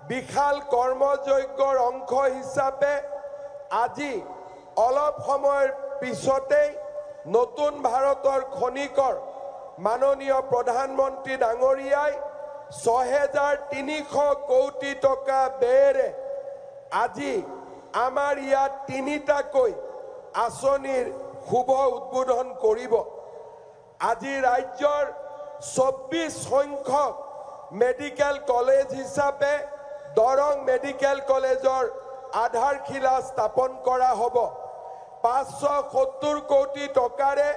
বিশাল কৰ্মযজ্ঞৰ অংশ হিচাপে আজি অলপ সময়ৰ পিছতেই নতুন ভাৰতৰ খনিকৰ মাননীয় প্ৰধানমন্ত্ৰী ডাঙৰীয়াই ৬৩০০ কোটি টকা ব্যয়েৰে আজি আমাৰ ইয়াত তিনিটাকৈ আঁচনিৰ শুভ উদ্বোধন কৰিব। আজি ৰাজ্যৰ ২৪ সংখ্যক মেডিকেল কলেজ হিচাপে দৰং মেডিকেল কলেজৰ আধাৰশিলা স্থাপন কৰা হ'ব। ৫৭০ কোটি টকাৰে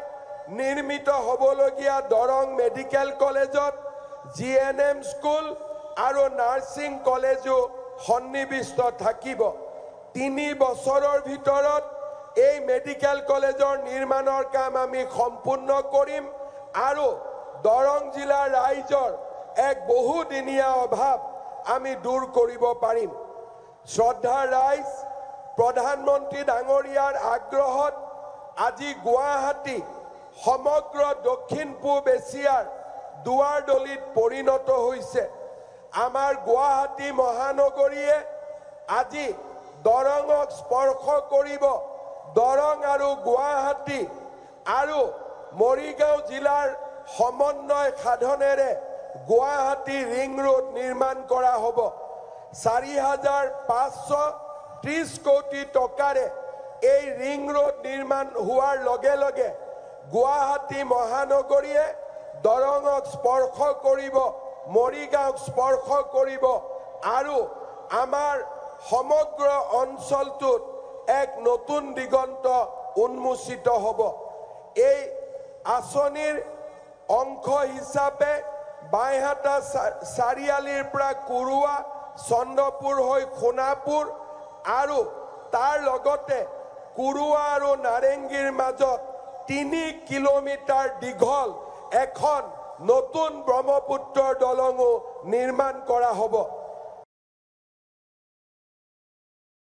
নিৰ্মিত হ'বলগীয়া দৰং মেডিকেল কলেজত GNM স্কুল আৰু নাৰ্ছিং কলেজো সন্নিবিষ্ট থাকিব। ৩ বছৰৰ ভিতৰত এই মেডিকেল কলেজৰ নিৰ্মাণৰ কাম আমি সম্পূৰ্ণ কৰিম আৰু দৰং জিলাৰ ৰাইজৰ এক বহুদিনীয়া অভাৱ আমি দূৰ কৰিব পাৰিম। শ্ৰদ্ধাৰ ৰাইজ, প্ৰধানমন্ত্ৰী ডাঙৰীয়াৰ আগ্ৰহত আজি গুৱাহাটী সমগ্ৰ দক্ষিণ পূব এছিয়াৰ দুৱাৰদলিত পৰিণত হৈছে। আমাৰ গুৱাহাটী মহানগৰীয়ে আজি দৰঙক স্পৰ্শ কৰিব। দৰং আৰু গুৱাহাটী আৰু মৰিগাঁও জিলাৰ সমন্বয় সাধনেৰে গুৱাহাটী ৰিং ৰোড নিৰ্মাণ কৰা হ'ব। ৪৫৩০ কোটি টকাৰে এই ৰিং ৰোড নিৰ্মাণ হোৱাৰ লগে লগে গুৱাহাটী মহানগৰীয়ে দৰঙক স্পৰ্শ কৰিব, মৰিগাঁওক স্পৰ্শ কৰিব আৰু আমাৰ সমগ্ৰ অঞ্চলটোত এক নতুন দিগন্ত উন্মোচিত হ'ব। এই আঁচনিৰ অংশ হিচাপে বাইহাটা চাৰিআলিৰ পৰা কুৰুৱা, চন্দ্ৰপুৰ হৈ সোণাপুৰ আৰু তাৰ লগতে কুৰুৱা আৰু নাৰেংগীৰ মাজত ৩ কিলোমিটাৰ দীঘল এখন নতুন ব্ৰহ্মপুত্ৰৰ দলঙো নিৰ্মাণ কৰা হ'ব।